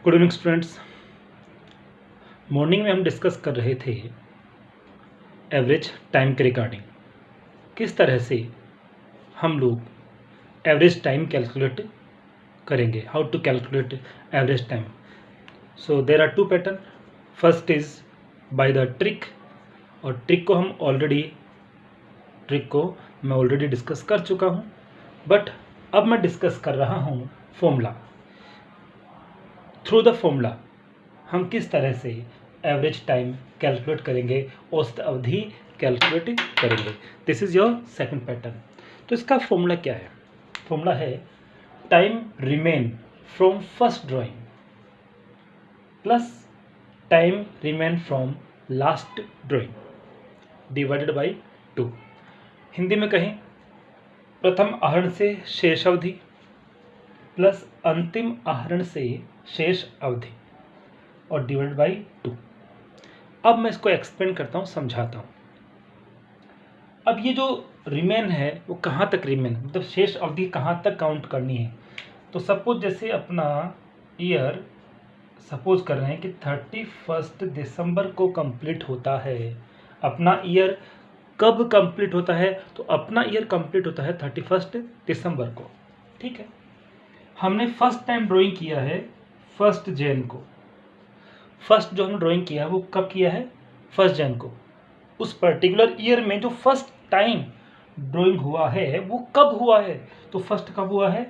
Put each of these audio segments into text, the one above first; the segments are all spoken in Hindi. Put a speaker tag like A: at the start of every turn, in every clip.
A: Good evening students. मॉर्निंग में हम डिस्कस कर रहे थे एवरेज टाइम के रिगार्डिंग, किस तरह से हम लोग एवरेज टाइम कैलकुलेट करेंगे, how to calculate average time. So there are two pattern. First is by the trick, और ट्रिक को मैं ऑलरेडी डिस्कस कर चुका हूँ, बट अब मैं डिस्कस कर रहा हूँ फॉर्मूला। थ्रू द फॉर्मूला हम किस तरह से एवरेज टाइम कैलकुलेट करेंगे, औसत अवधि कैलकुलेट करेंगे। This is your second pattern. तो इसका फॉर्मूला क्या है? फॉर्मूला है time remain from first drawing plus time remain from last drawing divided by 2। Hindi में कहें, प्रथम आहरण से शेष अवधि प्लस अंतिम आहरण से शेष अवधि और डिवाइड बाई 2। अब मैं इसको एक्सप्लेन करता हूँ, समझाता हूँ। अब ये जो रिमेन है वो कहाँ तक रिमेन, मतलब शेष अवधि कहाँ तक काउंट करनी है। तो सपोज जैसे अपना ईयर सपोज कर रहे हैं कि 31 दिसंबर को कंप्लीट होता है। अपना ईयर कब कंप्लीट होता है? तो अपना ईयर कंप्लीट होता है 31 दिसंबर को। ठीक है, हमने फर्स्ट टाइम ड्राइंग किया है 1 जैन को। फर्स्ट जो हमने ड्राइंग किया है वो कब किया है? 1 जैन को। उस पर्टिकुलर ईयर में जो फर्स्ट टाइम ड्राइंग हुआ है वो कब हुआ है? तो फर्स्ट कब हुआ है?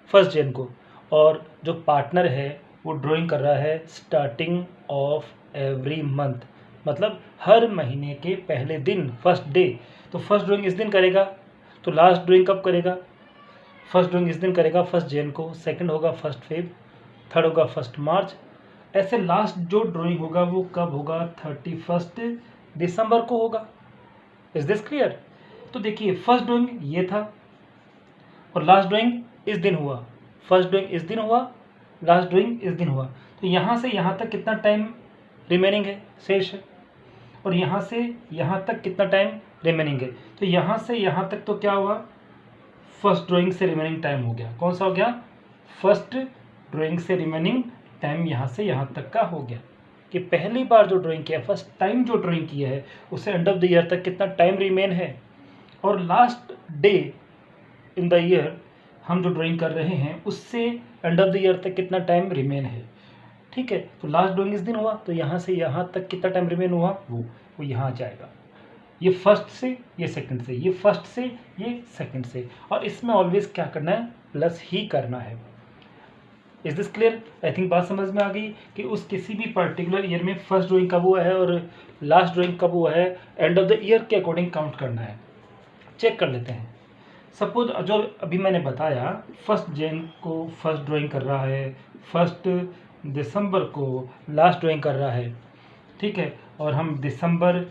A: 1 जैन को। और जो पार्टनर है वो ड्राइंग कर रहा है स्टार्टिंग ऑफ एवरी मंथ, मतलब हर महीने के पहले दिन, फर्स्ट डे। तो फर्स्ट ड्राइंग इस दिन करेगा, तो लास्ट ड्राइंग कब करेगा? फर्स्ट ड्राइंग इस दिन करेगा 1 जैन को, सेकंड होगा 1 फेब, थर्ड होगा 1 मार्च। ऐसे लास्ट जो ड्राइंग होगा वो कब होगा? 31 दिसंबर को होगा। Is this clear? तो देखिए, फर्स्ट ड्राइंग ये था और लास्ट ड्राइंग इस दिन हुआ। फर्स्ट ड्राइंग इस दिन हुआ, लास्ट ड्राइंग इस दिन हुआ। तो यहाँ से यहाँ तक कितना टाइम रिमेनिंग है, शेष है। और यहाँ से यहाँ तक कितना टाइम रिमेनिंग है। तो यहाँ से यहाँ तक तो क्या हुआ? फर्स्ट ड्राइंग से रिमेनिंग टाइम हो गया। कौन सा हो गया? फर्स्ट ड्राइंग से रिमेनिंग टाइम यहाँ से यहाँ तक का हो गया। कि पहली बार जो ड्राइंग किया, फर्स्ट टाइम जो ड्राइंग किया है, उसे एंड ऑफ द ईयर तक कितना टाइम रिमेन है। और last day in the year हम जो ड्राइंग कर रहे हैं उससे एंड ऑफ द ईयर तक कितना टाइम रिमेन है। ठीक है, तो लास्ट ड्राइंग इस दिन हुआ, तो यहाँ से यहाँ तक कितना टाइम रिमेन हुआ, वो यहाँ जाएगा। ये फर्स्ट से, ये सेकंड से, ये फर्स्ट से, ये सेकंड से। और इसमें ऑलवेज क्या करना है? प्लस ही करना है। Is this clear? I think बात समझ में आ गई कि उस किसी भी पर्टिकुलर ईयर में फर्स्ट ड्राइंग कब हुआ है और लास्ट ड्राइंग कब हुआ है, एंड ऑफ द ईयर के अकॉर्डिंग काउंट करना है। चेक कर लेते हैं। सपोज जो अभी मैंने बताया, 1 जैन को फर्स्ट ड्राइंग कर रहा है, 1 दिसंबर को लास्ट ड्राइंग कर रहा है। ठीक है, और हम दिसंबर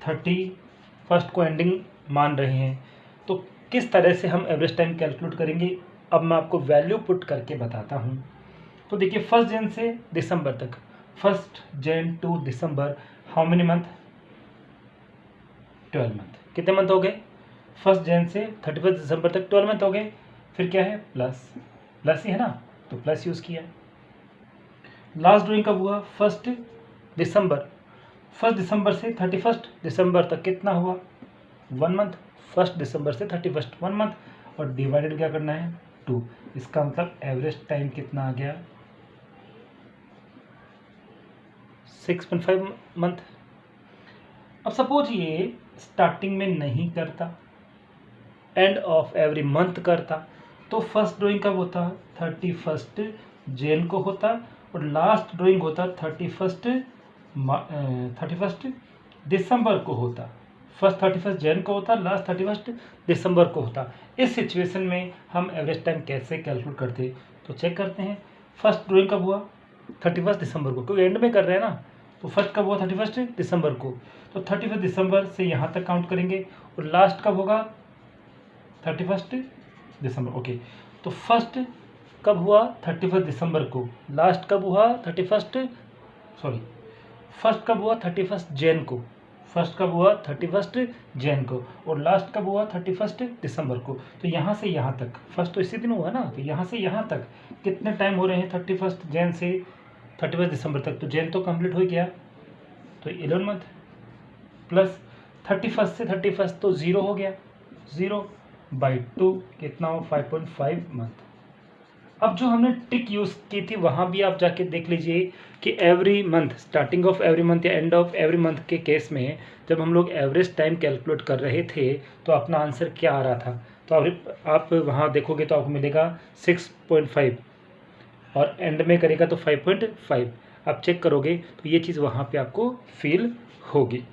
A: 31 को एंडिंग मान रहे हैं। तो किस तरह से हम एवरेज टाइम कैलकुलेट करेंगे, अब मैं आपको वैल्यू पुट करके बताता हूँ। तो देखिए, 1 जैन से दिसंबर तक, 1 Jan to December, how many month? 12 month. कितने मंथ हो गए? 1 जैन से 31 दिसंबर तक 12 मंथ हो गए। फिर क्या है? प्लस, प्लस ही है ना, तो प्लस यूज़ किया। लास्ट ड्राइंग कब हुआ? 1 दिसंबर। 1 दिसंबर से 31 दिसंबर तक कितना हुआ? 1 मंथ। 1 दिसंबर से 31 1 मंथ, और डिवाइडेड क्या करना है? 2। इसका मतलब एवरेज टाइम कितना आ गया? 6.5 मंथ। अब सपोज ये स्टार्टिंग में नहीं करता, एंड ऑफ एवरी मंथ करता, तो फर्स्ट ड्राइंग कब होता? 31 जैन को होता, और लास्ट ड्राइंग होता 31 दिसंबर को होता। फर्स्ट 31 जैन को होता, लास्ट 31 दिसंबर को होता। इस सिचुएशन में हम एवरेज टाइम कैसे कैलकुलेट करते? तो चेक करते हैं। फर्स्ट ड्राइंग कब हुआ? 31 दिसंबर को, क्योंकि एंड में कर रहे हैं ना। तो फर्स्ट कब हुआ? 31 दिसंबर को। तो 31 दिसंबर से यहाँ तक काउंट करेंगे, और लास्ट कब होगा? 31 दिसंबर। ओके, तो फर्स्ट कब हुआ? 31 दिसंबर को। लास्ट कब हुआ? फर्स्ट कब हुआ? 31 जैन को। फर्स्ट कब हुआ 31 जैन को, और लास्ट कब हुआ 31 दिसंबर को। तो यहाँ से यहाँ तक, फर्स्ट तो इसी दिन हुआ ना, तो यहाँ से यहाँ तक कितने टाइम हो रहे हैं 31 जैन से 31 दिसंबर तक। तो जैन तो कंप्लीट हो गया, तो 11 मंथ प्लस 31 से 31 तो 0 हो गया, 0/2 कितना हो 5.5 मंथ। अब जो हमने टिक यूज़ की थी वहाँ भी आप जाके देख लीजिए कि every month, starting of every month या एंड ऑफ एवरी मंथ के केस में जब हम लोग एवरेज टाइम कैलकुलेट कर रहे थे तो अपना आंसर क्या आ रहा था। तो आप वहाँ देखोगे तो आपको मिलेगा 6.5 और एंड में करेगा तो 5.5। आप चेक करोगे तो ये चीज़ वहाँ पे आपको फील होगी।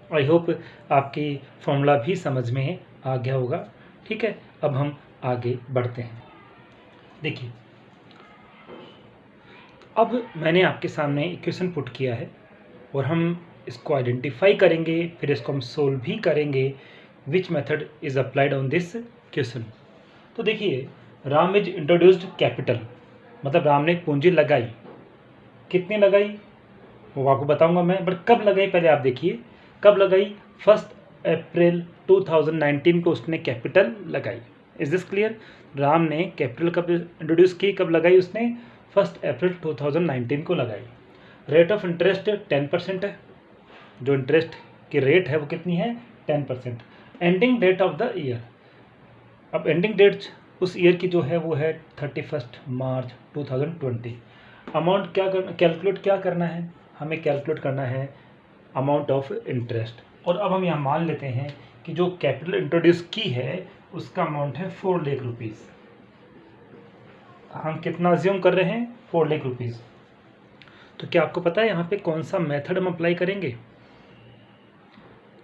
A: आई होप आपकी फॉर्मूला भी समझ में आ गया होगा। ठीक है, अब हम आगे बढ़ते हैं। देखिए, अब मैंने आपके सामने इक्वेशन पुट किया है और हम इसको आइडेंटिफाई करेंगे, फिर इसको हम सोल्व भी करेंगे। Which method is applied on this question. तो देखिए, राम इज इंट्रोड्यूस्ड कैपिटल, मतलब राम ने पूंजी लगाई। कितनी लगाई वो आपको बताऊंगा मैं, बट कब लगाई पहले आप देखिए। कब लगाई? 1 अप्रैल 2019 को उसने कैपिटल लगाई। Is this clear? राम ने कैपिटल कब इंट्रोड्यूस की, कब लगाई उसने? 1 अप्रैल 2019 को लगाई। रेट ऑफ इंटरेस्ट 10% है, जो इंटरेस्ट की रेट है वो कितनी है 10%। Ending date of the year, अब एंडिंग डेट उस ईयर की जो है वो है 31 मार्च 2020। अमाउंट क्या करना, कैलकुलेट क्या करना है हमें? कैलकुलेट करना है अमाउंट ऑफ इंटरेस्ट। और अब हम यहाँ मान लेते हैं कि जो कैपिटल इंट्रोड्यूस की है उसका अमाउंट है 4 लाख रुपीज़। हम कितना अज्यूम कर रहे हैं? 4 लाख रुपीज़। तो क्या आपको पता है यहाँ पे कौन सा मेथड हम अप्लाई करेंगे?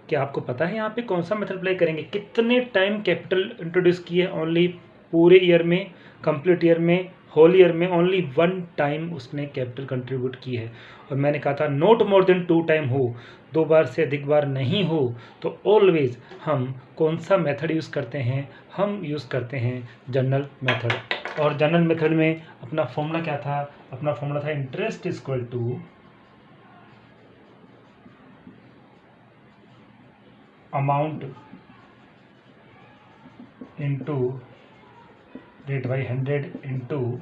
A: क्या आपको पता है यहाँ पे कौन सा मेथड अप्लाई करेंगे? कितने टाइम कैपिटल इंट्रोड्यूस किए? ओनली पूरे ईयर में, कंप्लीट ईयर में, होल ईयर में ओनली 1 टाइम उसने कैपिटल कंट्रीब्यूट की है। और मैंने कहा था नॉट मोर देन 2 टाइम हो, 2 बार से अधिक बार नहीं हो। तो ऑलवेज हम कौन सा मेथड यूज़ करते हैं? हम यूज़ करते हैं जनरल मेथड। और जनरल मेथड में अपना फॉर्मूला क्या था? अपना फॉर्मूला था interest is equal to amount into rate by 100 into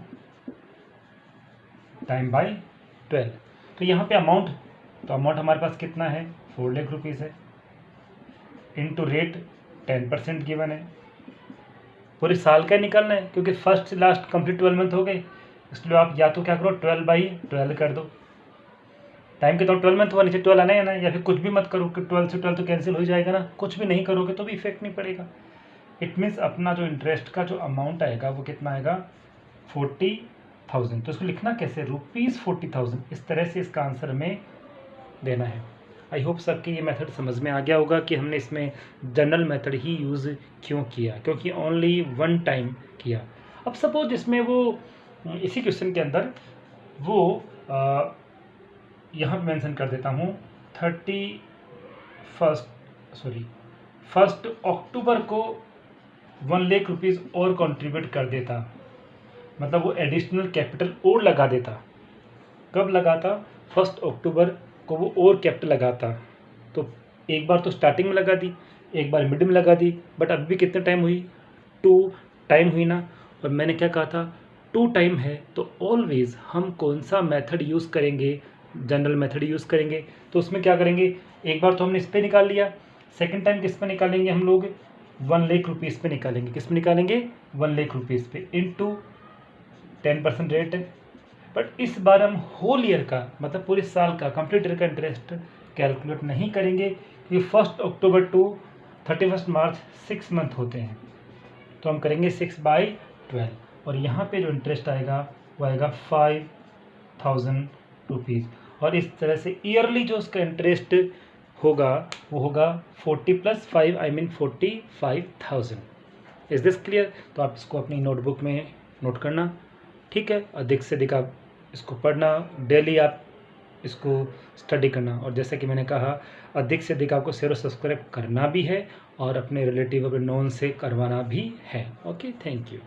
A: time by 12। तो यहाँ पे अमाउंट, तो अमाउंट हमारे पास कितना है 4 लाख रुपीज़ है, इंटू रेट 10% गिवन है। पूरे साल का निकालना है क्योंकि फर्स्ट से लास्ट कंप्लीट 12 मंथ हो गए, इसलिए आप या तो क्या करो 12/12 कर दो। टाइम के तो 12 मंथ हुआ, नीचे 12 आना है ना, या फिर कुछ भी मत करो कि 12 से 12 तो कैंसिल हो जाएगा ना। कुछ भी नहीं करोगे तो भी इफेक्ट नहीं पड़ेगा। इट मीन्स अपना जो इंटरेस्ट का जो अमाउंट आएगा वो कितना आएगा 40,000। तो इसको लिखना कैसे? ₹40,000। इस तरह से इसका आंसर हमें देना है। आई होप सबके ये मेथड समझ में आ गया होगा कि हमने इसमें जनरल मेथड ही यूज़ क्यों किया, क्योंकि ओनली 1 टाइम किया। अब सपोज इसमें वो इसी क्वेश्चन के अंदर वो यहाँ मेंशन कर देता हूँ 1 अक्टूबर को 1 लाख रुपीज़ और कंट्रीब्यूट कर देता, मतलब वो एडिशनल कैपिटल और लगा देता। कब लगाता? 1 अक्टूबर को वो और कैपिटल लगाता। तो एक बार तो स्टार्टिंग में लगा दी, एक बार मिड में लगा दी, बट अभी कितने टाइम हुई? 2 टाइम हुई ना। और मैंने क्या कहा था 2 टाइम है, तो ऑलवेज हम कौन सा मेथड यूज़ करेंगे? जनरल मेथड यूज़ करेंगे। तो उसमें क्या करेंगे, एक बार तो हमने इस पे निकाल लिया, सेकेंड टाइम किस पे निकालेंगे हम लोग? 1 लाख रुपीज़ पे निकालेंगे। किस पे निकालेंगे? 1 लाख रुपीज़ पे, इंटू 10% रेट है। बट इस बार हम होल ईयर का, मतलब पूरे साल का, कंप्लीट ईयर का इंटरेस्ट कैलकुलेट नहीं करेंगे, क्योंकि 1 अक्टूबर टू 31 मार्च 6 मंथ होते हैं। तो हम करेंगे 6/12, और यहाँ पे जो इंटरेस्ट आएगा वो आएगा 5,000 रुपीज़। और इस तरह से ईयरली जो उसका इंटरेस्ट होगा वो होगा 40 + 5 I mean 45,000। Is this clear? तो आप इसको अपनी नोटबुक में नोट करना, ठीक है। अधिक से अधिक आप इसको पढ़ना, डेली आप इसको स्टडी करना। और जैसा कि मैंने कहा, अधिक से अधिक आपको शेयर और सब्सक्राइब करना भी है और अपने रिलेटिव, अपने नोन से करवाना भी है। Okay, thank you.